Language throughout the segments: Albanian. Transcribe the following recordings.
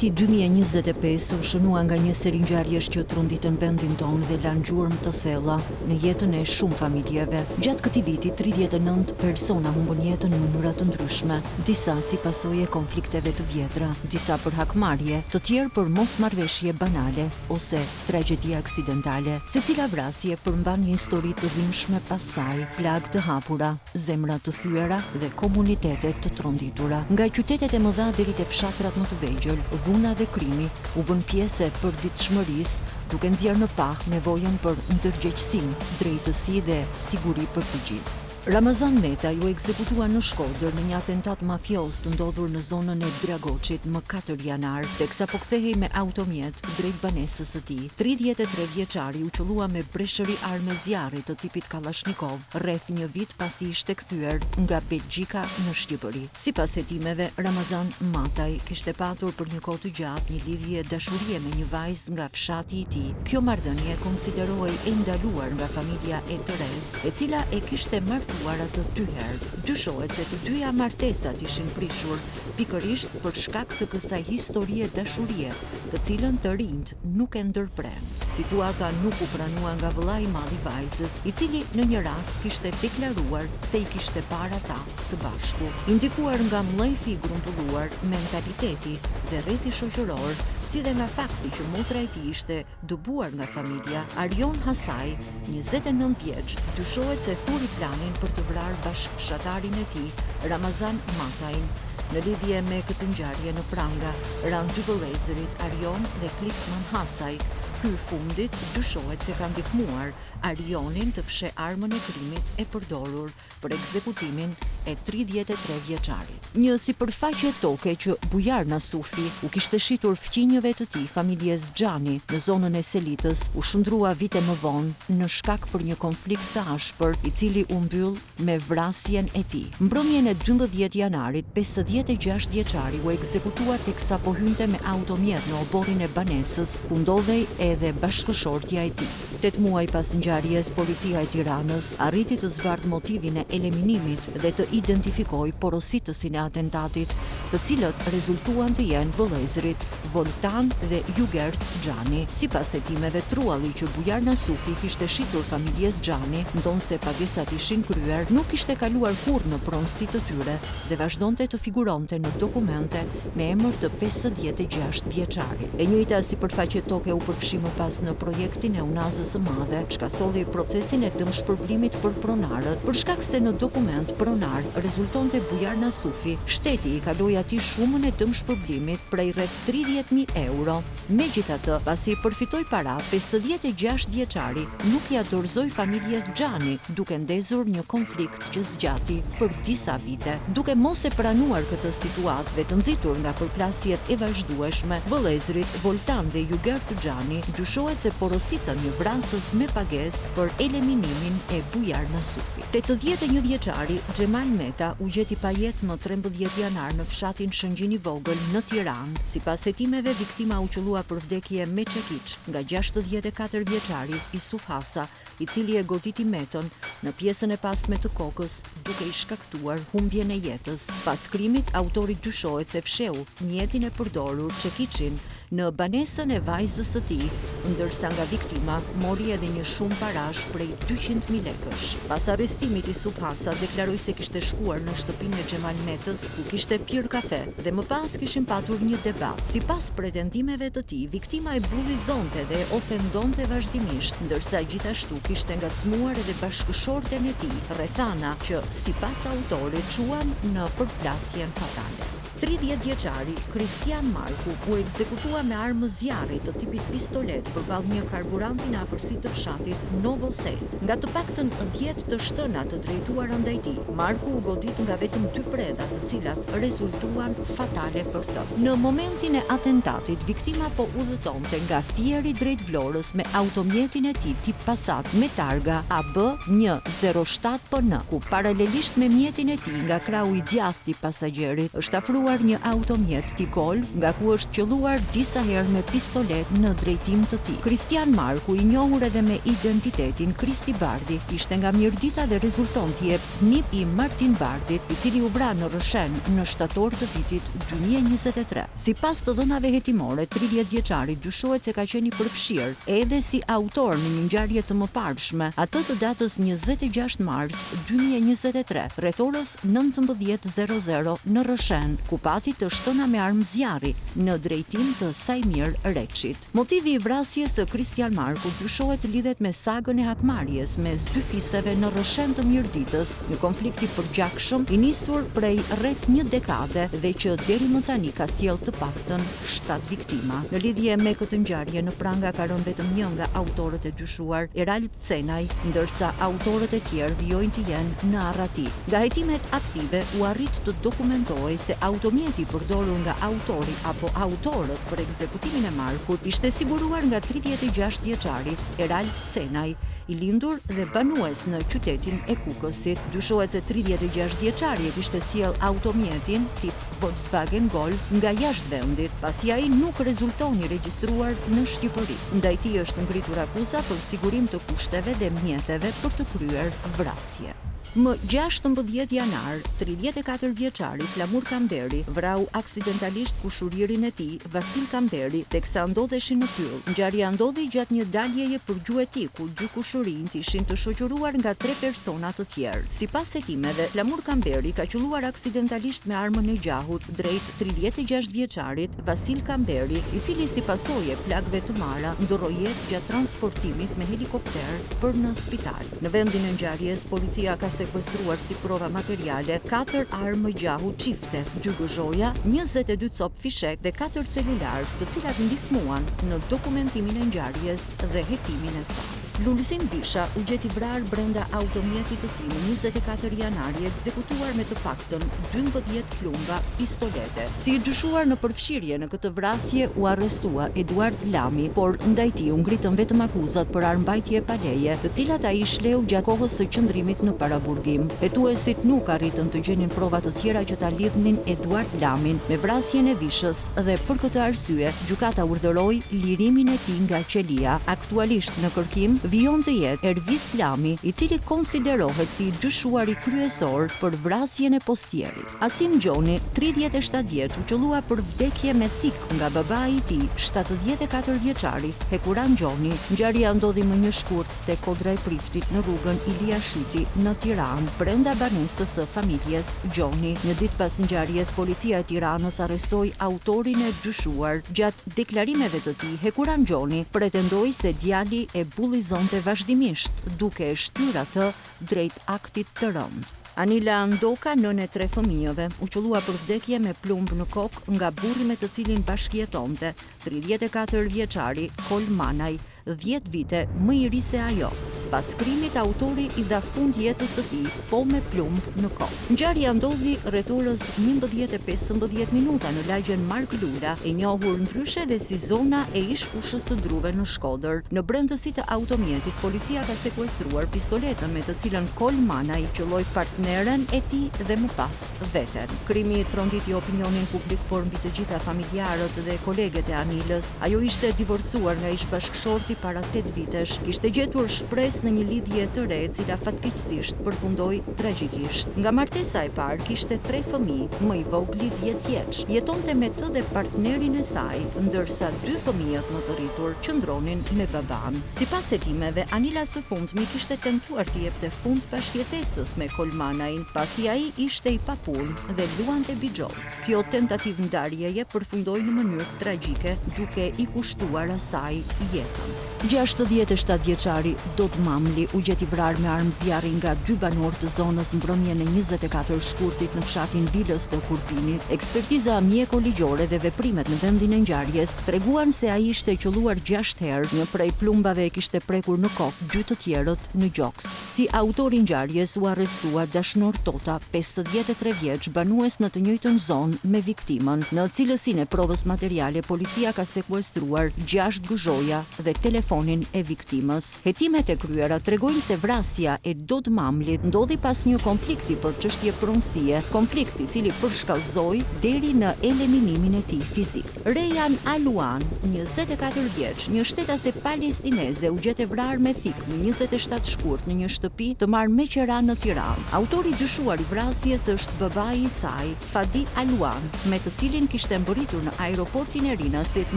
Viti 2025 u shënua nga një seri ngjarjesh që tronditën vendin tonë dhe lanë gjurmë të thella në jetën e shumë familjeve. Gjatë këtij viti, 39 persona humbën jetën në mënyra të ndryshme, disa si pasojë e konflikteve të vjetra, disa për hakmarrje, të tjerë për mosmarrveshje banale ose tragjedi aksidentale. Secila vrasje përmban një histori të dhimbshme pas saj, plagë të hapura, zemra të thyera dhe komunitete të tronditura. Nga qytetet e mëdha deri te fshatrat më të vegjël, dhuna dhe krimi u bën pjesë e përditshmërisë, duke nxjerrë në pah nevojën për ndërgjegjësim, drejtësi dhe siguri për të gjithë. Ramazan Meta ju ekzekutua në Shkodër në një atentat mafios të ndodhur në zonën e Dragoçit më 4 janar, teksa po kthehej me automjet drejt banesës së tij. 33 vjeçari u qellua me breshëri armë zjarri të tipit Kalashnikov rreth një vit pasi ishte kthyer nga Belgjika në Shqipëri. Sipas hetimeve, Ramazan Mataj kishte patur për një kohë të gjatë një lidhje dashurie me një vajzë nga fshati i tij. Kjo marrëdhënie konsiderohej e ndaluar nga familja e Teres, e cila e kishte atë 2 herë. Dyshohet se të dyja martesat ishin prishur pikërisht për shkak të kësaj historie dashurie, të cilën të rinjt nuk e ndërpren. Situata nuk u pranua nga vëllai i madh i vajzës, i cili në një rast kishte deklaruar se i kishte parë ata së bashku. Indikuar nga mllëfi i grumbulluar, mentaliteti dhe rrethi shoqëror, si dhe nga fakti që motra e tij ishte dëbuar nga familja, Arion Hasaj, 29 vjeç, dyshohet se thuri planin për të vrarë bashkëfshatarin e tij, Ramazan Matajin. Në lidhje me këtë ngjarje në pranga, ran dy vëllezërit Arion dhe Klisman Hasaj. Ky fundit dyshohet se ka ndihmuar Arionin të fsheh armën e krimit e përdorur për ekzekutimin e 33 vjeçarit. Një sipërfaqe toke që Bujar Nasufi u kishte shitur fqinjëve të tij familjes Xhani në zonën e Selitës u shndrua vite më vonë në shkak për një konflikt të ashpër i cili u mbyll me vrasjen e tij. Mbrëmjen e 12 janarit, 56 vjeçari u ekzekutua teksa po hynte me automjet në oborrin e banesës ku ndodhej edhe bashkëshortja e tij. 8 muaj pas ngjarjes, policia e Tiranës arriti të zbardhë motivin e eliminimit dhe të identifikojë porositësin e atentatit, të cilët rezultuan të jenë vëllezërit Voltan dhe Jugert Xhani. Sipas hetimeve, trualli që Bujar Nasufi kishte shitur familjes Xhani, ndonse pagesat ishin kryer, nuk kishte kaluar kurrë në pronësi të tyre dhe vazhdonte të figuronte në dokumente me emër të 56 vjeçarit. E njëjta sipërfaqe toke u përfshi më pas në projektin e Unazës së Madhe, çka solli procesin e dëmshpërblimit për pronarët, për shkak se në dokument pronar rezultonte Bujar Nasufi, shteti i kaloi atij shumën e dëmshpërblimit prej rreth 30.000 euro. Megjithatë, pasi i përfitoi parat, 56 vjeçari nuk ia dorëzoi familjes Xhani, duke ndezur një konflikt që zgjati për disa vite. Duke mos e pranuar këtë situatë dhe të nxitur nga përplasjet e vazhdueshme, vëllezërit Voltan dhe Jugert Xhani dyshohet se porositën një vrasës me pagesë për eliminimin e Bujar Nasufi. 81 vjeçari Xhemal Meta u gjeti pa jetë më 13 janar në fshatin Shëngjin i Vogël në Tiranë. Sipas hetimeve, viktima u qellua për vdekje me çekiç nga 64 vjeçari Isuf Hasa, i cili e goditi Metën në pjesën e pasme të kokës duke i shkaktuar humbjen e jetës. Pas krimit, autori dyshohet se fsheu mjetin e përdorur, çekiçin, në banesën e vajzës së tij, ndërsa nga viktima mori edhe një shumë parash prej 200.000 lekësh. Pas arrestimit, Isuf Hasa deklaroi se kishte shkuar në shtëpinë e Xhemal Metës, ku kishte pirë kafe dhe më pas kishin patur një debat. Sipas pretendimeve të tij, viktima e bullizonte dhe ofendonte vazhdimisht, ndërsa gjithashtu kishte ngacmuar edhe bashkëshorten e tij, Rethana, që sipas autorit quan në përplasjen fatale. 30 vjeçari Kristian Marku u ekzekutua me armë zjarri të tipit pistolet përballë një karburanti në afërsi të fshatit Novosel. Nga të paktën 10 të shtëna të drejtuara ndaj tij, Marku u godit nga vetëm 2 preda, të cilat rezultuan fatale për të. Në momentin e atentatit, viktima po udhëtonte nga Fieri drejt Vlorës me automjetin e tij tip Passat me targa AB 107PN, ku paralelisht me mjetin e tij nga krahu i djathtë i pasagjerit është afruar siguruar një automjet tip Golf, nga ku është qelluar disa herë me pistolet në drejtim të tij. Kristian Marku, i njohur edhe me identitetin Kristi Bardhi, ishte nga Mirdita dhe rezulton të jep nip i Martin Bardhit, i cili u vra në Rëshen në shtator të vitit 2023. Sipas të dhënave hetimore, 30 vjeçari dyshohet se ka qenë i përfshirë edhe si autor në një ngjarje të mëparshme, atë të datës 26 mars 2023, rreth orës 19:00 në Rëshen, ku pati të shtëna me armë zjarri në drejtim të Sajmir Rekshit. Motivi i vrasjes së Kristian Marku dyshohet lidhet me sagën e hakmarrjes mes dy fiseve në Rëshen të Mirditës, një konflikt i përgjakshëm i nisur prej rreth një dekade dhe që deri më tani ka sjellë të paktën 7 viktima. Në lidhje me këtë ngjarje, në pranga ka rënë vetëm një nga autorët e dyshuar, Erald Cenaj, ndërsa autorët e tjerë vijojnë të jenë në arrati. Nga hetimet aktive u arrit të dokumentohej se automjeti përdorur nga autori apo autorët për ekzekutimin e Markut ishte siguruar nga 36 vjeçari Erald Cenaj, i lindur dhe banues në qytetin e Kukësit. Dyshohet se 36 vjeçari kishte sjell automjetin tip Volkswagen Golf nga jashtë vendit, pasi ai nuk rezultoni regjistruar në Shqipëri. Ndaj tij është ngritur akuza për sigurim të kushteve dhe mjeteve për të kryer vrasje. Më 16 janar, 34 vjeçari Flamur Kamberi vrau aksidentalisht kushuririn e tij, Vasil Kamberi, teksa ndodheshin në pyll. Ngjarja ndodhi gjatë një daljeje për gjueti, ku dy kushurinjt ishin të shoqëruar nga 3 persona të tjerë. Sipas hetimeve, Flamur Kamberi ka qelluar aksidentalisht me armën e gjahut drejt 36 vjeçarit Vasil Kamberi, i cili si pasojë plagëve të marra ndorroi jetë gjatë transportimit me helikopter për në spital. Në vendin e ngjarjes, policia ka sekuestruar si prova materiale 4 armë gjahu çifte, 2 gëzhoja, 22 cop fishek dhe 4 celular, të cilat ndihmuan në dokumentimin e ngjarjes dhe hetimin e saj. Lulzim Bisha u gjeti vrarë brenda automjetit të tij në 24 janari, ekzekutuar me të paktën 12 plumba pistolete. Si i dyshuar në përfshirje në këtë vrasje u arrestua Eduard Lami, por ndaj tij u ngritën vetëm akuzat për armbajtje pa leje, të cilat ai shleu gjatë kohës së qëndrimit në paraburgim. Hetuesit nuk arritën të gjenin prova të tjera që ta lidhnin Eduard Lamin me vrasjen e Vishës dhe për këtë arsye gjykata urdhëroi lirimin e tij nga qelia. Aktualisht në kërkim vijon të jetë Ervis Lami, i cili konsiderohet si i dyshuari kryesor për vrasjen e postierit. Asim Gjoni, 37 vjeç, u qellua për vdekje me thik nga babai i tij, 74 vjeçari Hekuran Gjoni. Ngjarja ndodhi më një shkurt te Kodra e Priftit në rrugën Ilia Shyti në Tiranë, brenda banesës së familjes Gjoni. Një ditë pas ngjarjes, policia e Tiranës arrestoi autorin e dyshuar. Gjatë deklarimeve të tij, Hekuran Gjoni pretendoi se djali e bullizonte vazhdimisht, duke e shtyr atë drejt aktit të rënd. Anila Ndoka, nën e 3 fëmijëve, u qellua për vdekje me plumb në kokë nga burri me të cilin bashkëjetonte, 34 vjeçari Kol Manaj, 10 vite më i ri se ajo. Pas krimit, autori i dha fund jetës së tij, po me plumb në kokë. Ngjarja ndodhi rreth orës 11:15 minuta në lagjen Mark Lula, e njohur ndryshe dhe si zona e ish-fushës së Druve në Shkodër. Në brendësi të automjetit, policia ka sekuestruar pistoletën me të cilën Kol Manaj qelloi partneren e tij dhe më pas veten. Krimi tronditi opinionin publik, por mbi të gjitha familjarët dhe koleget e Anilës. Ajo ishte divorcuar nga ish-bashkëshorti para 8 vitesh, kishte gjetur shpresë në një lidhje të re, e cila fatkeqësisht përfundoi tragjikisht. Nga martesa e parë kishte 3 fëmijë, më i vogli 10 vjeç. Jetonte me të dhe partnerin e saj, ndërsa 2 fëmijët më të rritur qëndronin me baban. Sipas hetimeve, Anila së fundmi kishte tentuar të jepte fund bashkëjetesës me Kolmanajin, pasi ai ishte i papunë dhe luante bixhoz. Kjo tentativë ndarjeje përfundoi në mënyrë tragjike, duke i kushtuar asaj jetën. 67 vjeçari Dod Mamli u gjeti vrarë me armë zjarri nga 2 banorë të zonës mbrëmjen e 24 shkurtit në fshatin Vilës të Kurbinit. Ekspertiza mjeko-ligjore dhe veprimet në vendin e ngjarjes treguan se ai ishte qelluar 6 herë, një prej plumbave e kishte prekur në kokë, 2 të tjerët në gjoks. Si autori i ngjarjes u arrestua Dashnor Tota, 53 vjeç, banues në të njëjtën zonë me viktimën. Në cilësinë e provës materiale, policia ka sekuestruar 6 gëzhoja dhe telefonin e viktimës. Hetimet e shkaktuara tregojnë se vrasja e Dod Mamlit ndodhi pas një konflikti për çështje pronësie, konflikti i cili përshkallëzoi deri në eliminimin e tij fizik. Rejan Aluan, 24 vjeç, një shtetase palestineze u gjetë vrarë me thik në 27 shkurt në një shtëpi të marrë me qera në Tiranë. Autori i dyshuar i vrasjes është babai i saj, Fadi Aluan, me të cilin kishte mbërritur në aeroportin e Rinasit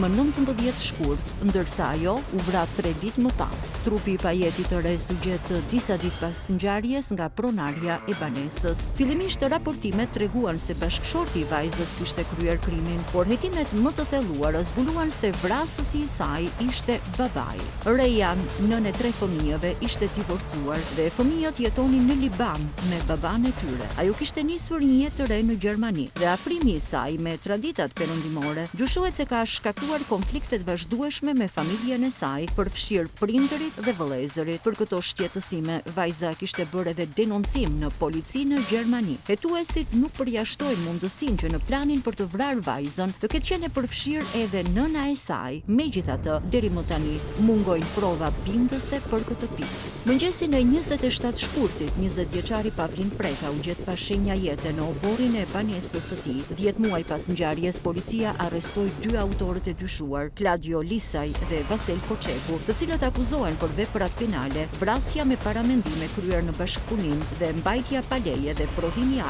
më 19 shkurt, ndërsa ajo u vra 3 ditë më pas. Trupi i pajetit të res u gjet disa ditë pas ngjarjes nga pronarja e banesës. Fillimisht raportimet treguan se bashkëshorti i vajzës kishte kryer krimin, por hetimet më të thelluara zbuluan se vrasësi i saj ishte babai. Rejan, nën e 3 fëmijëve, ishte divorcuar dhe fëmijët jetonin në Liban me baban e tyre. Ajo kishte nisur një jetë të re në Gjermani dhe afrimi i saj me traditat perëndimore dyshohet se ka shkaktuar konflikte të vazhdueshme me familjen e saj, përfshirë prindërit dhe vëllezërit. Për këto shqetësime, vajza kishte bërë edhe denoncim në polici në Gjermani. Hetuesit nuk përjashtojnë mundësinë që në planin për të vrarë vajzën të ketë qenë përfshirë edhe nëna e saj. Megjithatë, deri më tani mungojnë prova bindëse për këtë pistë. Mëngjesin e 27 shkurtit, 20 vjeçari Pavlin Preka u gjet pa shenja jete në oborrin e banesës së tij. 10 muaj pas ngjarjes, policia arrestoi 2 autorët e dyshuar, Claudio Lisaj dhe Vasel Koçeku, të cilët akuzohen për veprat penale, vrasja me paramendime kryer në bashkëpunim dhe mbajtja pa leje dhe prodhimi i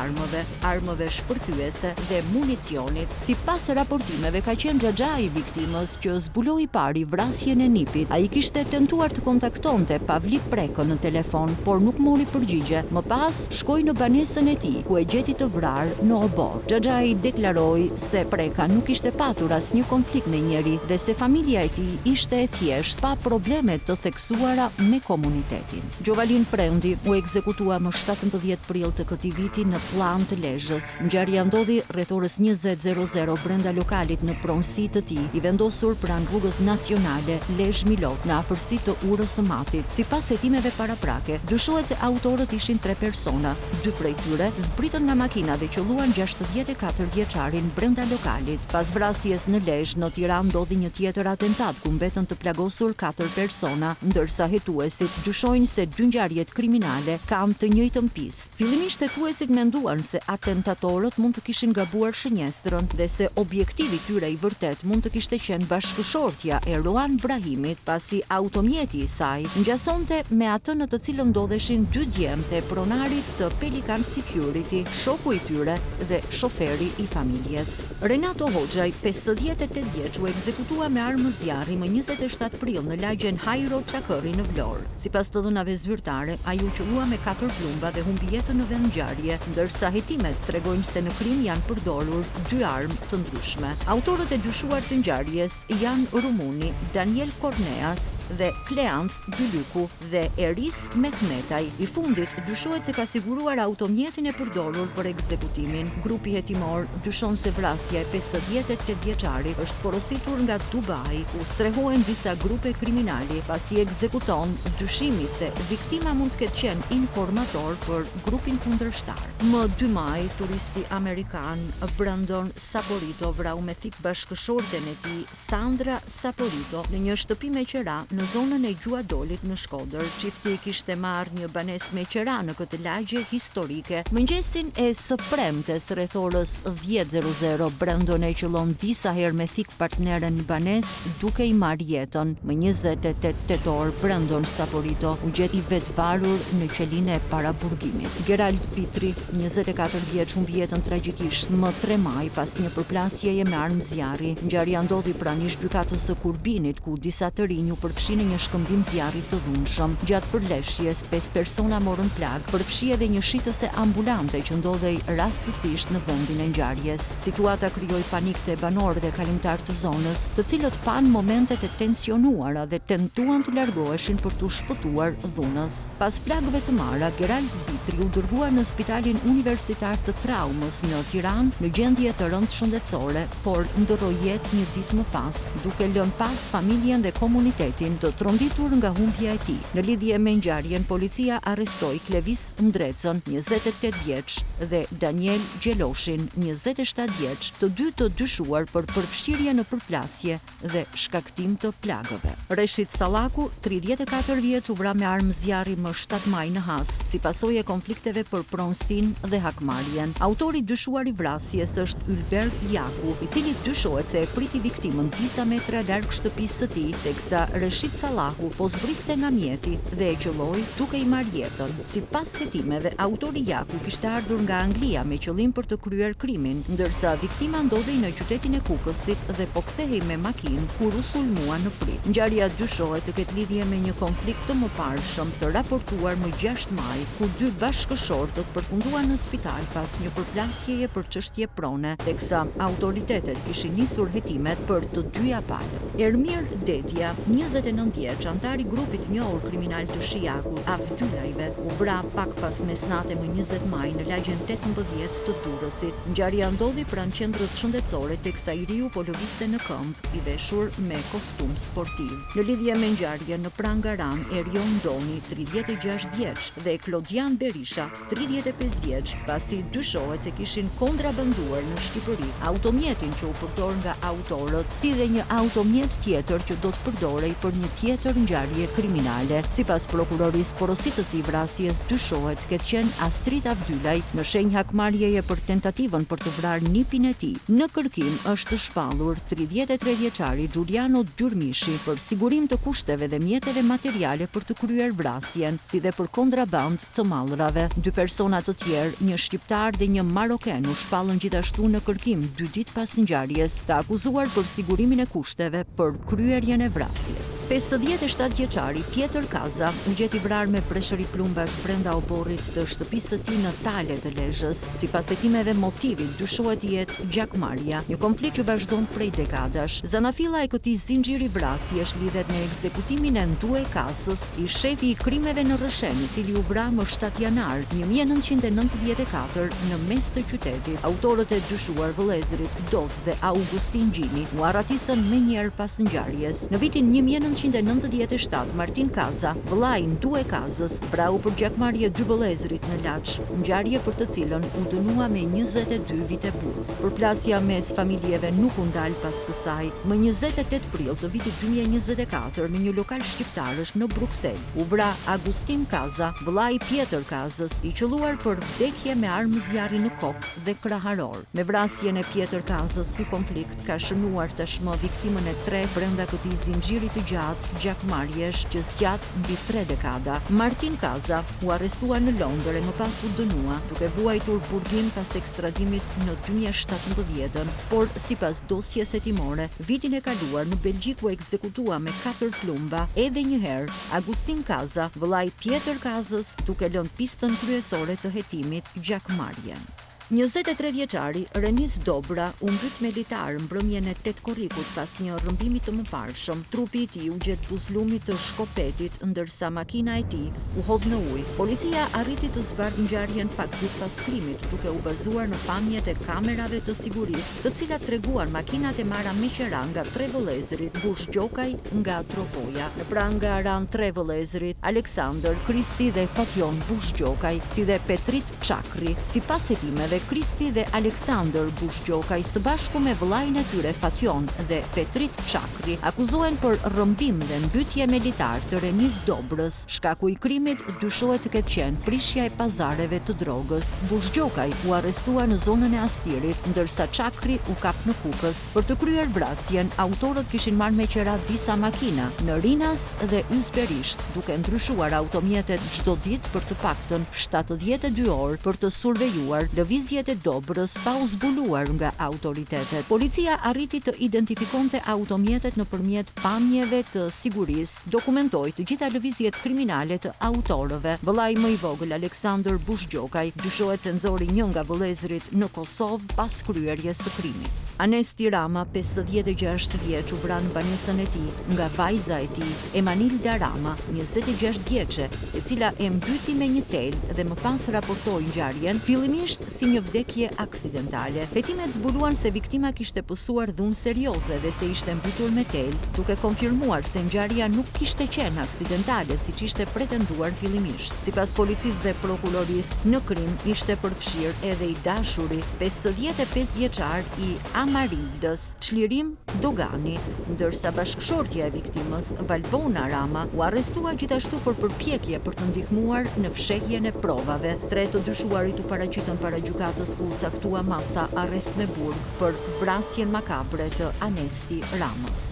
armëve shpërthyese dhe municionit. Sipas raportimeve, ka qenë xhaxha i viktimës që zbuloi pari vrasjen e nipit. Ai kishte tentuar të kontaktonte Pavli Prekën në telefon, por nuk mori përgjigje. Më pas shkoi në banesën e tij, ku e gjeti të vrarë në obor. Xhaxhai deklaroi se Preka nuk ishte patur asnjë konflikt me njeri dhe se familja e tij ishte e thjeshtë, pa probleme të theksuara me komunitetin. Gjovalin Prendi u ekzekutua më 17 prill të këtij viti në Llan të Lezhës. Ngjarja ndodhi rreth orës 20:00 brenda lokalit në pronësi të tij, i vendosur pranë rrugës nacionale Lezhë-Milot në afërsi të urës së Matit. Sipas hetimeve paraprake, dyshohet se autorët ishin 3 persona. 2 prej tyre zbritën nga makina dhe qelluan 64 vjeçarin brenda lokalit. Pas vrasjes në Lezhë, në Tiranë ndodhi një tjetër atentat ku mbetën të plagosur 4 persona, ndërsa hetuesit dyshojnë se 2 ngjarjet kriminale kanë të njëjtën pistë. Fillimisht hetuesit menduan se atentatorët mund të kishin gabuar shënjestrën dhe se objektivi i tyre i vërtet mund të kishte qenë bashkëshortja e Roan Brahimit, pasi automjeti i saj ngjasonte me atë në të cilën ndodheshin 2 djemtë e pronarit të Pelican Security, shoku i tyre dhe shoferi i familjes. Renato Hoxhaj, 58 vjeç, u ekzekutua me armë zjarri më 27 prill në lagjen Hajro Çakëri në Vlorë. Sipas të dhënave zyrtare, ai u qellua me 4 plumba dhe humbi jetën në vend ngjarje, ndërsa hetimet tregojnë se në krim janë përdorur 2 armë të ndryshme. Autorët e dyshuar të ngjarjes janë rumuni Daniel Korneas dhe Kleanth Bylyku dhe Eris Mehmetaj. I fundit dyshohet se ka siguruar automjetin e përdorur për ekzekutimin. Grupi hetimor dyshon se vrasja e 58 vjeçarit është porositur nga Dubai, ku strehohen disa grupe kriminali, pasi ekzekuton dyshimi se viktima mund të ketë qenë informator për grupin kundërshtar. Më 2 maj, turisti amerikan Brandon Saporito vrau me thik bashkëshorten e tij Sandra Saporito në një shtëpi me qera në zonën e Gjuadolit në Shkodër. Çifti kishte marrë një banesë me qera në këtë lagje historike. Mëngjesin e së premtes rreth orës 10:00 Brandon e qellon disa herë me thik partneren në banesë duke i marrë jetën. Më 28 tetor Brandon Saporito u gjet i vetvarur në qelinë e paraburgimit. Gerald Pitri, 24 vjeç, humbi jetën tragjikisht më 3 maj pas një përplasjeje me armë zjarri. Ngjarja ndodhi pranë gjykatës së Kurbinit, ku disa të rinj u përfshinë një shkëmbim zjarri të dhunshëm. Gjatë përleshjes, 5 persona morën plag, përfshi edhe një shitëse ambulante që ndodhej rastësisht në vendin e ngjarjes. Situata krijoi panik te banorët dhe kalimtarët të zonës, të cilët panë momentet e tensionuara dhe tentuan të largoheshin për të shpëtuar dhunës. Pas plagëve të marra, Gerald Pitri u dërguar në Spitalin Universitar të Traumës në Tiranë në gjendje të rëndë shëndetësore, por ndërroi jetë një ditë më pas, duke lënë pas familjen dhe komunitetin të tronditur nga humbja e tij. Në lidhje me ngjarjen, policia arrestoi Klevis Ndrecën, 28 vjeç, dhe Daniel Gjeloshin, 27 vjeç, të dy të dyshuar për përfshirje në përplasje dhe shkaktim të plagëve. Reshit Sallaku, 34 34 vjeç u vra me armë zjarri më 7 maj në Has, si pasojë e konflikteve për pronësinë dhe hakmarrjen. Autori dyshuar i vrasjes është Ylber Jaku, i cili dyshohet se e priti viktimën disa metra larg shtëpisë së tij, teksa Reshit Sallahu po zbriste nga mjeti dhe e qelloi duke i marrë jetën. Sipas hetimeve, autori Jaku kishte ardhur nga Anglia me qëllim për të kryer krimin, ndërsa viktima ndodhej në qytetin e Kukësit dhe po kthehej me makinë kur u sulmua në prit. Ngjarja dyshohet të ketë lidhje me një konflikt të mëparshëm të raportuar më 6 maj, ku 2 bashkëshortët përfunduan në spital pas një përplasjeje për çështje prone, teksa autoritetet kishin nisur hetimet për të dyja palët. Ermir Dedja, 29 vjeç, antar i grupit të njohur kriminal të Shijakut, Avdylajve, u vra pak pas mesnate më 20 maj në lagjen 18 të Durrësit. Ngjarja ndodhi pranë qendrës shëndetësore, teksa i riu po lëvizte në këmbë, i veshur me kostum sportiv. Në lidhje me ngjarjen në Prangaran, Erion Doni, 36 vjeç, dhe Klodian Berisha, 35 vjeç, pasi dyshohet se kishin kontrabanduar në Shqipëri automjetin që u përdor nga autorët, si dhe një automjet tjetër që do të përdorej për një tjetër ngjarje kriminale. Sipas prokurorisë porositësi i vrasjes, dyshohet të ketë qenë Astrid Avdylaj në shenjë hakmarrjeje për tentativën për të vrarë nipin e tij. Në kërkim është shpallur 33 vjeçari Giuliano Dyrmishi për sigurim të kushteve dhe mjeteve materiale për të kryer vrasjen, si dhe për kontraband të mallrave. 2 persona të tjerë, një shqiptar dhe një maroken, u shpallën gjithashtu në kërkim 2 ditë pas ngjarjes, të akuzuar për sigurimin e kushteve për kryerjen e vrasjes. 57 vjeçari Pjetër Kaza u gjeti vrarë me preshëri plumbash brenda oborrit të shtëpisë së tij në Tale të Lezhës. Sipas hetimeve, motivi dyshohet të jetë gjakmarrja, një konflikt që vazhdon prej dekadash. Zanafilla e këtij zinxhiri vrasjesh lidhet me ekzekutimin e Ndue Kasës, i shefi i krimeve në Rëshen, i cili u vra më 7 janar 1994 në mes të qytetit. Autorët e dyshuar, vëllezërit Dot dhe Augustin Gjini, u arratisën menjëherë pas ngjarjes. Në vitin 1997, Martin Kaza, vëllai i Ndue Kasës, vrau për gjakmarrje 2 vëllezërit në Laç, ngjarje për të cilën u dënua me 22 vite burg. Përplasja mes familjeve nuk u ndal pas kësaj. Më 28 prill të vitit 2024, në një lokal shqiptarësh në Bruksel, u vra Agustin Kaza, vëllai i Pjetër Kazës, i qelluar për vdekje me armë zjarri në kokë dhe kraharor. Me vrasjen e Pjetër Kazës, ky konflikt ka shënuar tashmë viktimën e 3 brenda këtij zinxhiri të gjatë gjakmarrjesh që zgjat mbi 3 dekada. Martin Kaza u arrestua në Londër e më pas u dënua, duke vuajtur burgim pas ekstradimit në 2017, por sipas dosjes hetimore, vitin e kaluar në Belgjik u ekzekutua me 4 plumba edhe një herë Agustin Kaza, vëllai Pjetër Kazës, duke lënë pistën kryesore të hetimit gjakmarrjen. 23 vjeçari Renis Dobra u mbyt me litar mbrëmjen e 8 korrikut pas një rrëmbimi të mëparshëm. Trupi i tij u gjet buzëllumit të Shkopetit, ndërsa makina e tij u hodh në ujë. Policia arriti të zbardhë ngjarjen pak ditë pas krimit, duke u bazuar në pamjet e kamerave të sigurisë, të cilat treguan makinat e marra me qera nga 3 vëllezërit Bush Gjokaj nga Tropoja. Në Prangaran 3 vëllezërit Aleksandër, Kristi dhe Fatjon Bush Gjokaj, si dhe Petrit Çakri. Sipas hetimeve, Kristi dhe Aleksandër Bush Gjokaj së bashku me vëllain e tyre Fatjon dhe Petrit Çakri akuzohen për rrëmbim dhe mbytje me litar të Renis Dobrës. Shkaku i krimit dyshohet të ketë qenë prishja e pazareve të drogës. Bush Gjokaj u arrestua në zonën e Astirit, ndërsa Çakri u kap në Kukës. Për të kryer vrasjen, autorët kishin marrë me qera disa makina në Rinas dhe Ysberisht, duke ndryshuar automjetet çdo ditë për të paktën 72 orë për të survejuar lëvizjet e Dobrës pa u zbuluar nga autoritetet. Policia arriti të identifikonte automjetet nëpërmjet pamjeve të sigurisë, dokumentoi të gjitha lëvizjet kriminale të autorëve. Vëllai më i vogël Aleksandër Bush Gjokaj dyshohet se nxori një nga vëllezërit në Kosovë pas kryerjes së krimit. Anesti Rama, 56 vjeç, u vra në banesën e tij nga vajza e tij, Emanilda Rama, 26 vjeçe, e cila e mbyti me një tel dhe më pas raportoi ngjarjen fillimisht si një vdekje aksidentale. Hetimet zbuluan se viktima kishte pësuar dhunë serioze dhe se ishte mbytur me tel, duke konfirmuar se ngjarja nuk kishte qenë aksidentale siç ishte pretenduar fillimisht. Sipas policisë dhe prokurorisë, në krim ishte përfshirë edhe i dashuri 55 vjeçar i Marildës, çlirim dogani, ndërsa bashkëshortja e viktimës, Valbona Rama, u arrestua gjithashtu për përpjekje për të ndihmuar në fshehjen e provave. 3 të dyshuarit u paraqitën para gjykatës ku u caktua masa arrest me burg për vrasjen makabre të Anesti Ramës.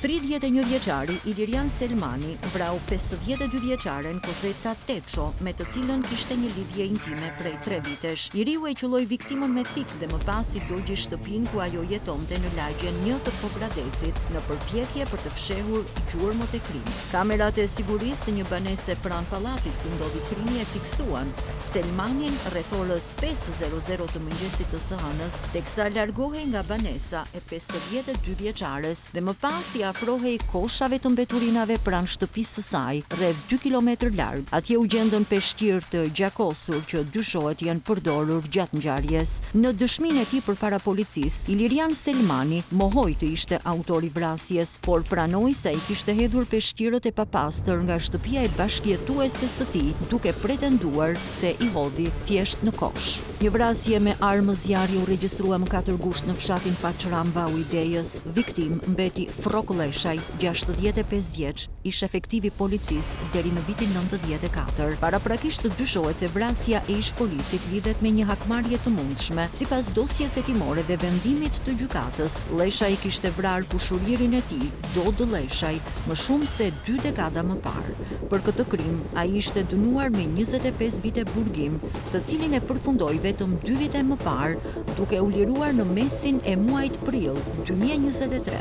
31 vjeçari Ilirian Selmani vrau 52 vjeçaren Kozeta Teço, me të cilën kishte një lidhje intime prej 3 vitesh. Iriu e qulloi viktimën me thik dhe më pas i dogji shtëpinë ku ajo jetonte në lagjen 1 të Pogradecit në përpjekje për të fshehur gjurmët e krimit. Kamerat e sigurisë të një banese pranë pallatit ku ndodhi krimi e fiksuan Selmanin rreth orës 5:00 të mëngjesit të së hënës, teksa largohej nga banesa e 52 vjeçares dhe më pas i afrohej koshave të mbeturinave pranë shtëpisë së saj, rreth 2 kilometër larg. Atje u gjendën peshqir të gjakosur që dyshohet janë përdorur gjatë ngjarjes. Në dëshminë e tij përpara policisë, Ilirian Selmani mohoi të ishte autori vrasjes, por pranoi se ai kishte hedhur peshqirët e papastër nga shtëpia e bashkëjetueses së tij, duke pretenduar se i hodhi thjesht në kosh. Një vrasje me armë zjarri u regjistrua më 4 gusht në fshatin Paçram Vau i Dejës. Viktim mbeti Frok Leshaj, 65 vjeç, ish efektiv i policisë deri në vitin 94. Paraprakisht të dyshohet se vrasja e ish policit lidhet me një hakmarrje të mundshme. Sipas dosjes hetimore dhe vendimit të gjykatës, Leshaj kishte vrarë kushuririn e tij, Dodë Leshaj, më shumë se 2 dekada më parë. Për këtë krim, ai ishte dënuar me 25 vite burgim, të cilin e përfundoi vetëm 2 vite më parë, duke u liruar në mesin e muajit prill 2023.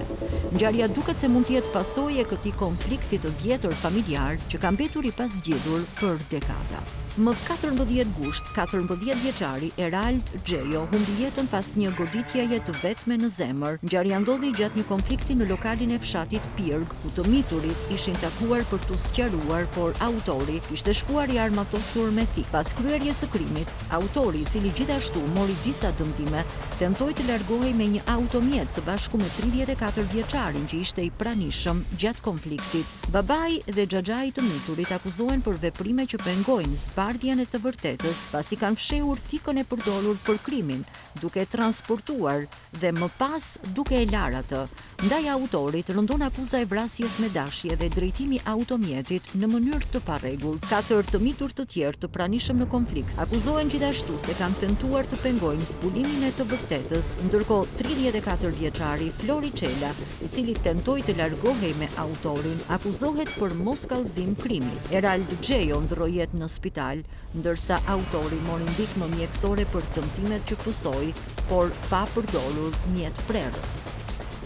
Ngjarja duket se mund të jetë pasojë e këtij konflikti të vjetër familjar që ka mbetur i pasgjedhur për dekada. Më 14 gusht, 14 vjeçari Erald Xhejo humbi jetën pas një goditjeje të vetme në zemër. Ngjarja ndodhi gjatë një konflikti në lokalin e fshatit Pirg, ku të miturit ishin takuar për t'u sqaruar, por autori ishte shkuar i armatosur me thik. Pas kryerjes së krimit, autori, i cili gjithashtu mori disa dëmtime, tentoi të largohej me një automjet së bashku me 34 vjeçarin që ishte i pranishëm gjatë konfliktit. Babai dhe xhaxhai të miturit akuzohen për veprime që pengojnë zbardhjen e të vërtetës, pasi kanë fshehur thikën e përdorur për krimin, duke transportuar dhe më pas duke e larë atë. Ndaj autorit rëndon akuza e vrasjes me dashje dhe drejtimi automjetit në mënyrë të parregullt. 4 të mitur të tjerë të pranishëm në konflikt akuzohen gjithashtu se kanë tentuar të pengojnë zbulimin e të vërtetës, ndërkohë 34 vjeçari Flori Çela, i cili tentoi të largohej me autorin, akuzohet për moskallëzim krimi. Erald Xhejo ndroi jetë në spital, ndërsa autori mori ndihmë mjekësore për dëmtimet që pësoi, por pa përdorur mjet prerës.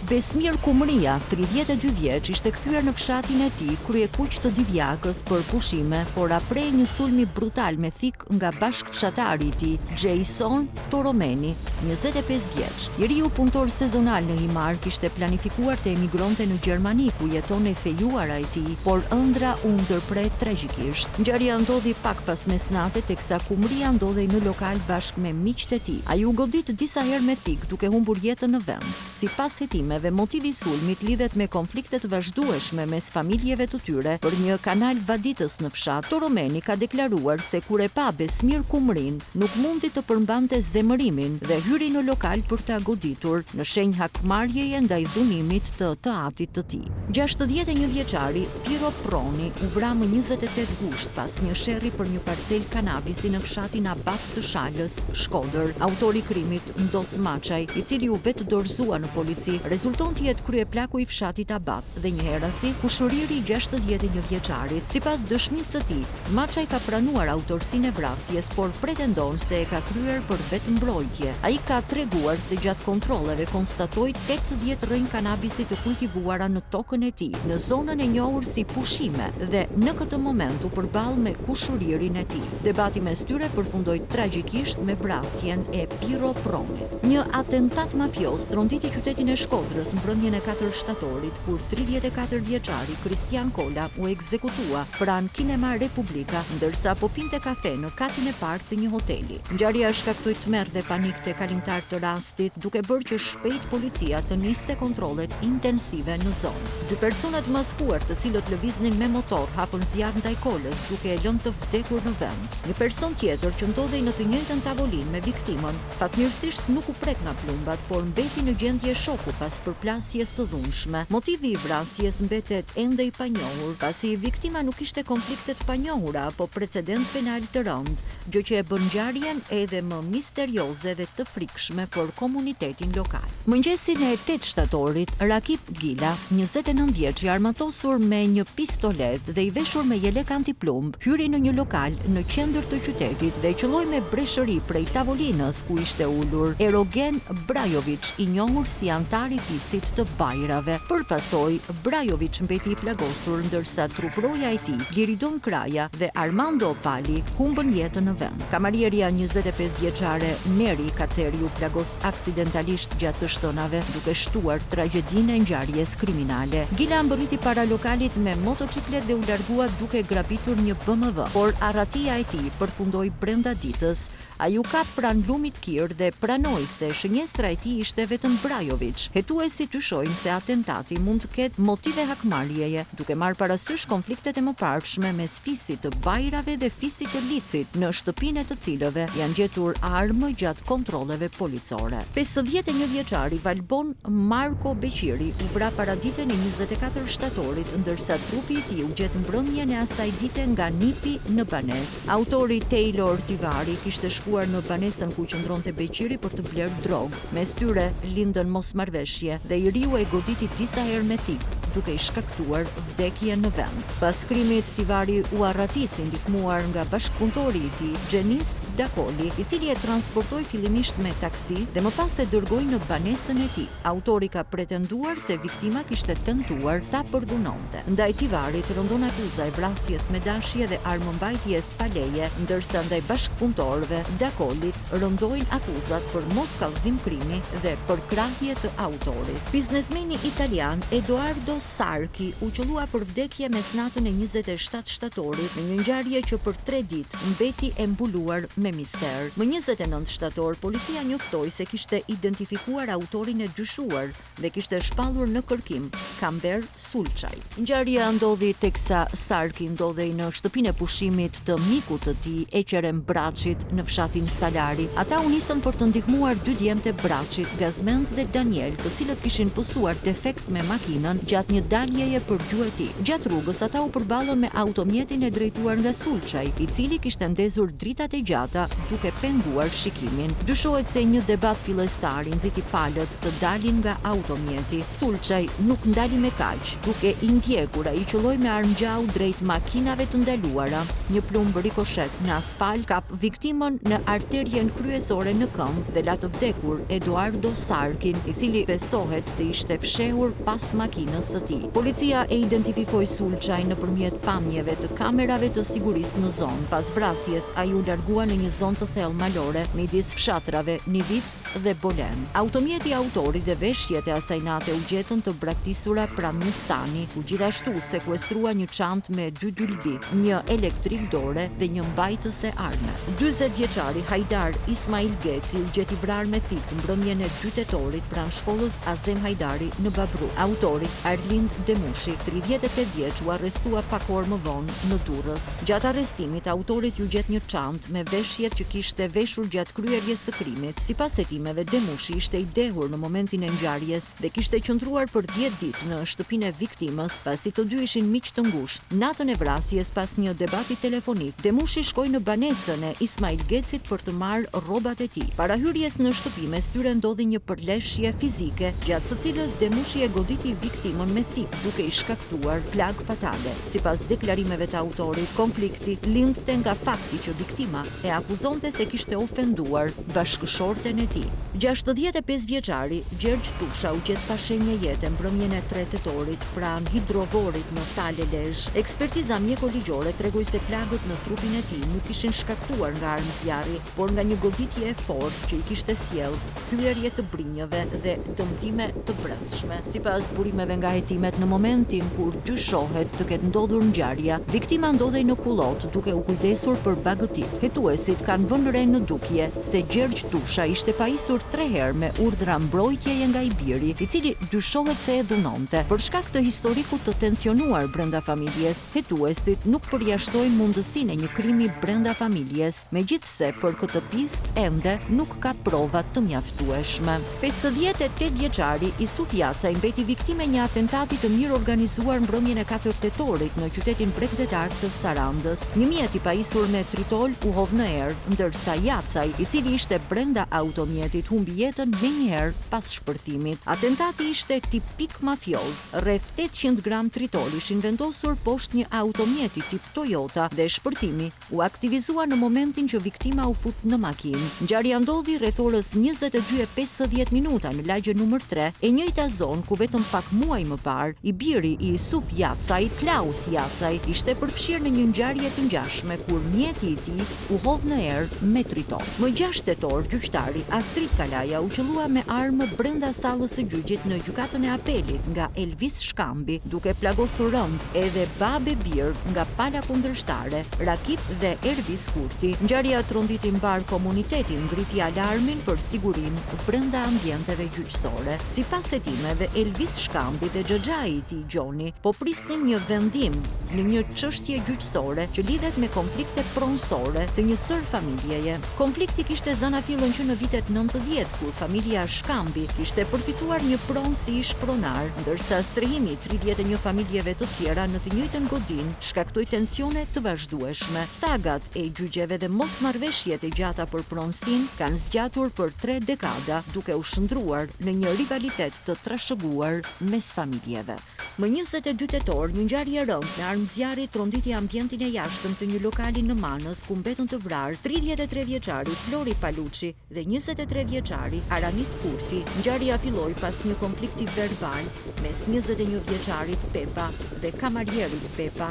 Besmir Kumria, 32 vjeç, ishte kthyer në fshatin e tij, kryekuq të Divjakës për pushime, por aprej një sulmi brutal me thik nga bashkëfshatari i tij, Jason Toromeni, 25 vjeç. Njeriu punëtor sezonal në Himar kishte planifikuar të emigronte në Gjermani, ku jeton e fejuara e tij, por ëndra u ndërpret tragjikisht. Ngjarja ndodhi pak pas mesnatet, teksa Kumria ndodhej në lokal bashkë me miqtë e tij. Ai u godit disa herë me thik, duke humbur jetën në vend. Sipas hetimeve, motivi i sulmit lidhet me konflikte të vazhdueshme mes familjeve të tyre për një kanal vaditës në fshat. Toromeni ka deklaruar se kur e pa Besmir Kumrin, nuk mundi të përmbante zemërimin dhe hyri në lokal për ta goditur, në shenjë hakmarrjeje ndaj dhunimit të atit të tij. 61 vjeçari Piro Proni u vra më 28 gusht pas një sherrri për një parcel kanabisi në fshatin Abat të Shalës, Shkodër. Autori i krimit, Ndoc Maçaj, i cili u vetë dorëzua në polici, rezulton të jetë kryeplaku i fshatit Abat dhe njëherësi kushuriri i 61 vjeçarit. Sipas dëshmisë së tij, Maçaj ka pranuar autorsinë e vrasjes, por pretendon se e ka kryer për vetmbrojtje. Ai ka treguar se gjatë kontrolleve konstatoi 80 rrënjë kanabisi të kultivuara në tokën e tij, në zonën e njohur si Pushime, dhe në këtë moment u përball me kushuririn e tij. Debati mes tyre përfundoi tragjikisht me vrasjen e Piro Pronit. Një atentat mafios tronditi qytetin e Shkodrës Shkodrës mbrëmjen e 4 shtatorit, kur 34 vjeçari Kristian Kola u ekzekutua pranë Kinema Republika, ndërsa po pinte kafe në katin e parë të një hoteli. Ngjarja shkaktoi tmerr dhe panik te kalimtarët të rastit, duke bërë që shpejt policia të niste kontrollet intensive në zonë. Dy persona të maskuar, të cilët lëviznin me motor, hapën zjarr ndaj Kolës, duke e lënë të vdekur në vend. Një person tjetër që ndodhej në të njëjtën tavolinë me viktimën, fatmirësisht nuk u prek nga plumbat, por mbeti në gjendje shoku pas përplasjes së dhunshme. Motivi i vrasjes mbetet ende i panjohur, pasi viktima nuk kishte konflikte të panjohura apo precedent penal të rënd, gjë që e bën ngjarjen edhe më misterioze dhe të frikshme për komunitetin lokal. Mëngjesin e 8 shtatorit, Rakip Gila, 29 vjeç, i armatosur me një pistolet dhe i veshur me jelek antiplumb, hyri në një lokal në qendër të qytetit dhe qelloi me breshëri prej tavolinës ku ishte ulur Erogen Brajovic, i njohur si antar i fisit të Bajrave. Përpasoj, Brajovic mbeti i plagosur, ndërsa truproja e tij, Liridon Kraja dhe Armando Pali, humbën jetën në vend. Kamarieria 25 vjeçare Meri Kaceri u plagos aksidentalisht gjatë të shtunave, duke shtuar tragjedinë e ngjarjes kriminale. Gila mbërriti para lokalit me motociklet dhe u largua duke grabitur një BMW, por arratia e tij përfundoi brenda ditës. Ai u kap pranë lumit Kir dhe pranoi se shënjestra e tij ishte vetëm Brajovic. Hetuesit dyshojnë se atentati mund të ketë motive hakmarrjeje, duke marrë parasysh konfliktet e mëparshme mes fisit të Bajrave dhe fisit të Licit, në shtëpinë e të cilëve janë gjetur armë gjatë kontrolleve policore. 51 vjeçari Valbon Marko Beqiri u vra paraditën e 24 shtatorit, ndërsa trupi i tij u gjet mbrëmjen e asaj dite nga nipi në banesë. Autori Taylor Tivari kishte shkuar në banesën ku qëndronte Beqiri për të blerë drogë. Mes tyre lindën mosmarrveshje dhe i riu e goditi disa herë me thik, duke i shkaktuar vdekje në vend. Pas krimit, Tivari u arratisi ndihmuar nga bashkëpunëtori i tij, Gjenis Dakoli, i cili e transportoi fillimisht me taksi dhe më pas e dërgoi në banesën e tij. Autori ka pretenduar se viktima kishte tentuar ta përdhunonte. Ndaj Tivarit rëndon akuza e vrasjes me dashje dhe armëmbajtjes pa leje, ndërsa ndaj bashkëpunëtorëve Dakolit rëndojnë akuzat për moskallëzim krimi dhe për krahje të autorit. Biznesmeni italian Edoardo Sarki u qellua për vdekje mesnatën e 27 shtatorit në një ngjarje që për 3 ditë mbeti e mbuluar me mister. Më 29 shtator, policia njoftoi se kishte identifikuar autorin e dyshuar dhe kishte shpallur në kërkim Kamber Sulçaj. Ngjarja ndodhi teksa Sarki ndodhej në shtëpinë e pushimit të mikut të tij, Eqerem Braçit, në fshatin Salari. Ata u nisën për të ndihmuar dy djemtë e Braçit, Gazmend dhe Daniel, të cilët kishin pësuar defekt me makinën gjatë një daljeje për gjueti. Gjatë rrugës ata u përballën me automjetin e drejtuar nga Sulçaj, i cili kishte ndezur dritat e gjata duke penguar shikimin. Dyshohet se një debat fillestar i nxiti palët të dalin nga automjeti. Sulçaj nuk ndali me kaq, duke i ndjekur ai qelloi me armgjau drejt makinave të ndaluara. Një plumb rikoshet në asfalt kap viktimën në arterien kryesore në këmbë dhe la të vdekur Edoardo Sarkin, i cili besohet të ishte fshehur pas makinës së tij. Policia e identifikoi Sulçaj nëpërmjet pamjeve të kamerave të sigurisë në zonë. Pas vrasjes, ai u largua në një zonë të thellë malore midis fshatrave Nivic dhe Bolen. Automjeti i autorit dhe veshjet e asaj nate u gjetën të braktisura pranë një stani, ku gjithashtu sekuestrua një çantë me 2 dylbi, një elektrik dore dhe një mbajtëse arme. 40 vjeçari Hajdar Ismail Geci u gjeti vrarë me thik mbrëmjen e 2 tetorit pranë shkollës Azem Hajdari në Babru. Autori Arlind Demushi, 38 vjeç, u arrestua pak orë më vonë në Durrës. Gjatë arrestimit, autorit ju gjet një çantë me veshjet që kishte veshur gjatë kryerjes së krimit. Sipas hetimeve, Demushi ishte i dehur në momentin e ngjarjes dhe kishte qëndruar për 10 ditë në shtëpinë e viktimës, pasi të dy ishin miq të ngushtë. Natën e vrasjes, pas një debati telefonik, Demushi shkoi në banesën e Ismail Gecit për të marrë rrobat e tij. Para hyrjes në shtëpi mes tyre ndodhi një përleshje fizike, gjatë së cilës Demushi e goditi viktimën me thik duke i shkaktuar plagë fatale. Sipas deklarimeve të autorit, konflikti lindte nga fakti që viktima e akuzonte se kishte ofenduar bashkëshorten e tij. 65 vjeçari Gjergj Tusha u gjet pa shenjë jete mbrëmjen e 3 tetorit pranë hidrovorit në Tale Lezhë. Ekspertiza mjekoligjore tregoi se plagët në trupin e tij nuk ishin shkaktuar nga armë zjarri, por nga një goditje e fortë që i kishte sjellë thyerje të brinjëve dhe dëmtime të brendshme. Sipas burimeve nga hetimet, në momentin kur dyshohet të ketë ndodhur ngjarja, viktima ndodhej në kullot duke u kujdesur për bagëtit. Hetuesit kanë vënë re në dukje se Gjergj Tusha ishte pajisur 3 herë me urdhra mbrojtjeje nga i biri, i cili dyshohet se e dhunonte. Për shkak të historikut të tensionuar brenda familjes, hetuesit nuk përjashtojnë mundësinë e një krimi brenda familjes, megjithse për këtë pistë ende nuk ka prova të mjaftueshme. 58 vjeçari Isuf Jacaj mbeti viktimë e një atentati të mirë organizuar mbrëmjen e 4 tetorit në qytetin bregdetar të Sarandës. Një mjet i pajisur me tritol u hodh në erë, ndërsa Jacaj, i cili ishte brenda automjetit, humbi jetën menjëherë pas shpërthimit. Atentati ishte tipik mafioz. Rreth 800 gram tritol ishin vendosur poshtë një automjeti tip Toyota dhe shpërthimi u aktivizua në momentin që viktima u fut në makinë. Ngjarja ndodhi rreth orës 22:50 në lagje numër 3, e njëjta zonë ku vetëm pak muaj më parë i biri i Isuf Jacaj, Klaus Jacaj, ishte përfshirë në një ngjarje të ngjashme kur mjeti i tij u hodh në erë me tritol. Më 6 tetor, gjyqtari Astrid Kalaja u qellua me armë brenda sallës së gjyqit në gjykatën e apelit nga Elvis Shkambi, duke plagosur rënd edhe babë bir nga pala kundërshtare, Rakip dhe Ervis Kurti. Ngjarja tronditi mbar komunitetin, ngriti alarmin për sigurinë brenda ambienteve gjyqësore. Sipas hetimeve, Elvis Shkambi dhe xhaxhai i tij Gjoni po prisnin një vendim në një çështje gjyqësore që lidhet me konflikte pronësore të një sër familjeje. Konflikti kishte zanafillën që në vitet 90, kur familja Shkambi kishte përfituar një pronë si ish pronar, ndërsa strehimi 31 familjeve të tjera në të njëjtën godinë shkaktoi tensione të vazhdueshme. Sagat e gjyqeve dhe mosmarrveshjet e gjata për pronësinë kanë zgjatur për 3 dekada, duke u shndruar në një rivalitet të trashëguar mes familjeve. Më 22 tetor, një ngjarje e rëndë në armë zjarri tronditi ambientin e jashtëm të një lokali në Manës, ku mbetën të vrarë 33 vjeçari Flori Paluçi dhe 23 vjeçari Aranit Kurti. Ngjarja filloi pas një konflikti verbal mes 21 vjeçarit Pepa dhe kamarierit Pepa,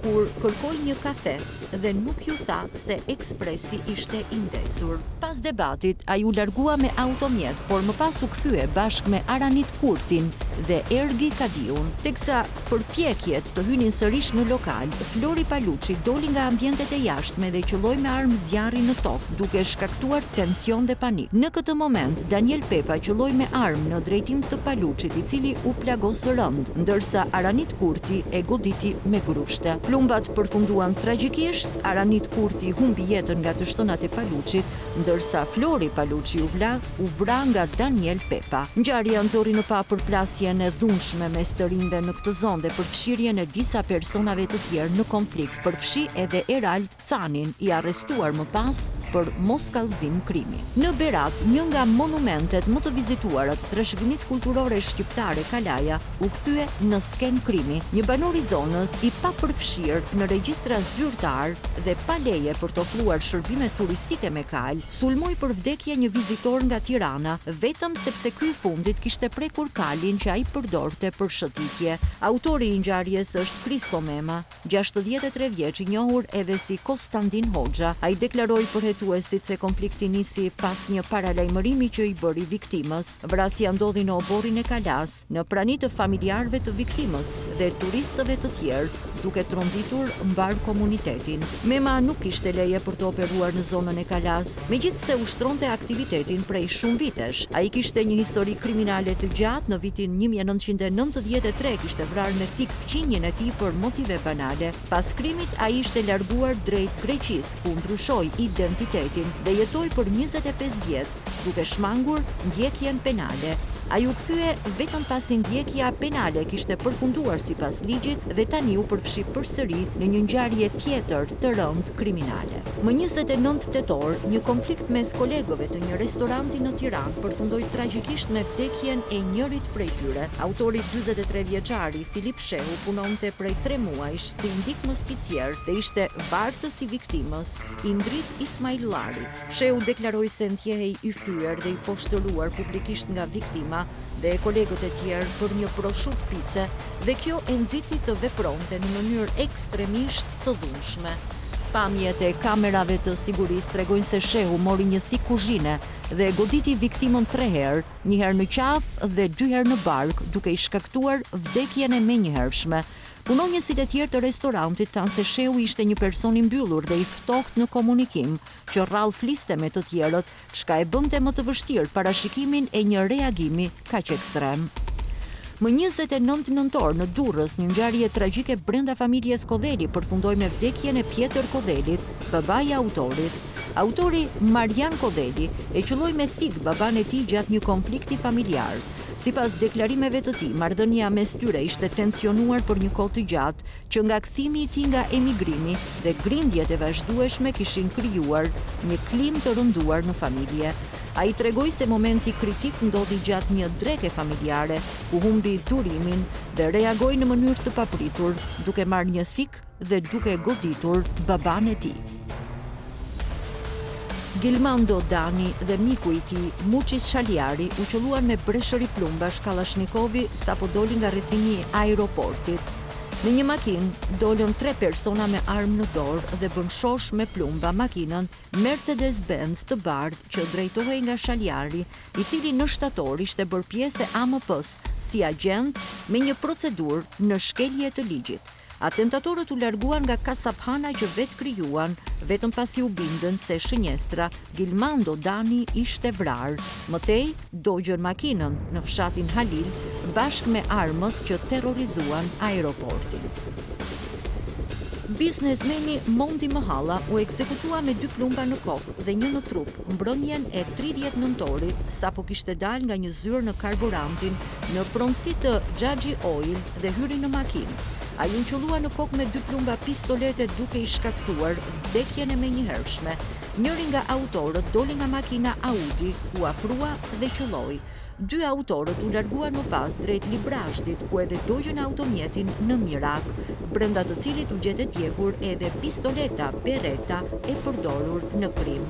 kur kërkoi një kafe dhe nuk ju tha se ekspresi ishte i ndesur. Pas debatit, ai u largua me automjet, por më pas u kthye bashkë me Aranit Kurtin dhe Ergi Kadiun. Teksa përpjekjet të hynin sërish në lokal, Flori Paluçi doli nga ambientet e jashtme dhe qelloi me armë zjarri në tokë, duke shkaktuar tension dhe panik. Në këtë moment, Daniel Pepa qelloi me armë në drejtim të Paluçit, i cili u plagos rënd, ndërsa Aranit Kurti e goditi me grushte. Plumbat përfunduan tragjikisht, Aranit Kurti humbi jetën nga të shtënat e Paluçit, ndërsa Flori Paluçi u vra nga Daniel Pepa. Ngjarja nxorri në pa përplasjen e dhunshme mes të rinjve në këtë zonë dhe përfshirjen e disa personave të tjerë në konflikt. Përfshi edhe Erald Canin, i arrestuar më pas për moskallëzim krimi. Në Berat, një nga monumentet më të vizituara të trashëgimisë kulturore shqiptare, Kalaja, u kthye në skenë krimi. Një banor i zonës, i papërfshirë në regjistra zyrtar dhe pa leje për të ofruar shërbime turistike me kal, sulmoi për vdekje një vizitor nga Tirana, vetëm sepse ky i fundit kishte prekur kalin që ai përdorte për shëtitje. Autori i ngjarjes është Kristo Mema, 63 vjeç, i njohur edhe si Konstantin Hoxha. Ai deklaroi për hetuesit se konflikti nisi pas një paralajmërimi që i bëri viktimës. Vrasja ndodhi në oborrin e Kalas, në prani të familjarëve të viktimës dhe turistëve të tjerë, duke tronditur mbar komunitetin. Mema nuk kishte leje për të operuar në zonën e Kalas, megjithse ushtronte aktivitetin prej shumë vitesh. Ai kishte një histori kriminale të gjatë. Në vitin 1993 kishte vrarë me thik fqinjën e tij për motive banale. Pas krimit, ai ishte larguar drejt Greqisë, ku ndryshoi identitetin dhe jetoi për 25 vjet, duke shmangur ndjekjen penale. Ai u kthye vetëm pasi ndjekja penale kishte përfunduar sipas ligjit dhe tani u përfshi përsëri në një ngjarje tjetër të rëndë kriminale. Më 29 tetor, një konflikt mes kolegëve të një restoranti në Tiranë përfundoi tragjikisht me vdekjen e njërit prej tyre. Autori 43 vjeçari Filip Shehu punonte prej 3 muajsh si ndihmës picier dhe ishte vartës i viktimës, Indrit Ismailllari. Shehu deklaroi se ndjehej i fyer dhe i poshtëruar publikisht nga viktima dhe kolegët e tjerë për një proshut pice dhe kjo e nxiti të vepronte në mënyrë ekstremisht të dhunshme. Pamjet e kamerave të sigurisë tregojnë se Shehu mori një thik kuzhine dhe goditi viktimën 3 herë, një herë në qafë dhe 2 herë në bark, duke i shkaktuar vdekjen e menjëhershme. Punonjësit e tjerë të restorantit thanë se Shehu ishte një person i mbyllur dhe i ftohtë në komunikim, që rrallë fliste me të tjerët, çka e bënte më të vështirë parashikimin e një reagimi kaq ekstrem. Më 29 nëntor në Durrës, një ngjarje tragjike brenda familjes Kodheli përfundoi me vdekjen e Pjetër Kodhelit, babai i autorit. Autori Marian Kodheli e qelloi me thik baban e tij gjatë një konflikti familjar. Sipas deklarimeve të tij, marrëdhënia mes tyre ishte tensionuar për një kohë të gjatë, që nga kthimi i tij nga emigrimi dhe grindjet e vazhdueshme kishin krijuar një klim të rënduar në familje. Ai tregoi se momenti kritik ndodhi gjatë një dreke familjare, ku humbi durimin dhe reagoi në mënyrë të papritur, duke marrë një thik dhe duke goditur baban e tij. Gilmando Dani dhe miku i tij, Muçis Shaliari, u qelluan me breshëri plumbash Kallashnikovi sapo doli nga rrethimi i aeroportit. Në një makinë dolën 3 persona me armë në dorë dhe bën shosh me plumba makinën Mercedes-Benz të bardhë që drejtohej nga Shaliari, i cili në shtator ishte bërë pjesë e AMP-s si agent me një procedurë në shkelje të ligjit. Atentatorët u larguan nga kasaphana që vetë krijuan, vetëm pasi u bindën se shënjestra Gilmando Dani ishte vrarë. Mëtej, dogjën makinën në fshatin Halil bashkë me armët që terrorizuan aeroportin. Biznesmeni Mondi Mëhalla u ekzekutua me 2 plumba në kokë dhe 1 në trup mbrëmjen e 30 nëntorit sapo kishte dalë nga një zyrë në karburantin në pronësi të Xhaxhi Oil dhe hyri në makinë. Ai u qellua në kokë me 2 plumba pistolete duke i shkaktuar vdekjen e menjëhershme. Njëri nga autorët doli nga makina Audi, u afrua dhe qelloi. 2 autorët u larguan më pas drejt Librashtit, ku edhe dogjën automjetin në Mirak, brenda të cilit u gjetet djegur edhe pistoleta Beretta e përdorur në krim.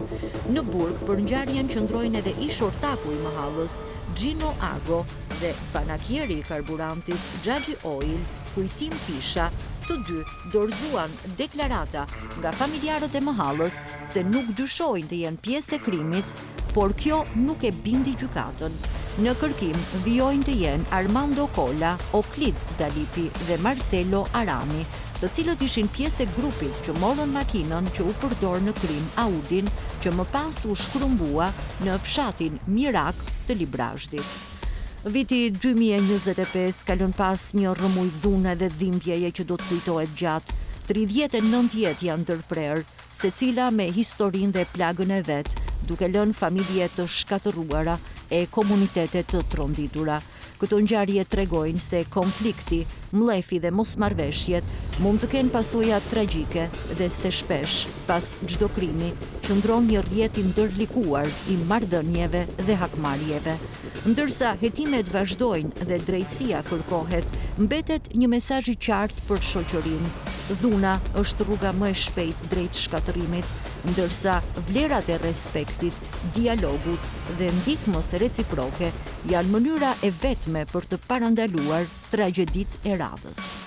Në burg për ngjarjen qëndrojnë edhe ish ortaku i Mëhallës, Gino Ago, dhe banakjeri i karburantit Xhaxhi Oil, Kujtim Pisha, të dy dorëzuan deklarata nga familjarët e Mëhallës se nuk dyshojnë të jenë pjesë e krimit, por kjo nuk e bindi gjykatën. Në kërkim vijojnë të jenë Armando Cola, Oklid Dalipi dhe Marcelo Arami, të cilët ishin pjesë e grupit që morën makinën që u përdor në krim Audin, që më pas u shkrumbua në fshatin Mirak të Librashtit. Viti 2025 kalon pas një rrëmuj dhune dhe dhimbjeje që do të kujtohet gjatë. 39 jetë janë ndërprerë, secila me historinë dhe plagën e vet, duke lënë familje të shkatëruara e komunitete të tronditura. Këto ngjarje tregojnë se konflikti, mlefi dhe mosmarrveshjet mund të kenë pasoja tragjike dhe se shpesh, pas çdo krimi, qëndron një rrjet i ndërlikuar i marrëdhënieve dhe hakmarrjeve. Ndërsa hetimet vazhdojnë dhe drejtësia kërkohet, mbetet një mesazh i qartë për shoqërinë. Dhuna është rruga më e shpejtë drejt shkatërimit, ndërsa vlerat e respektit, dialogut dhe ndihmës reciproke janë mënyra e vetme për të parandaluar tragjeditë e radhës.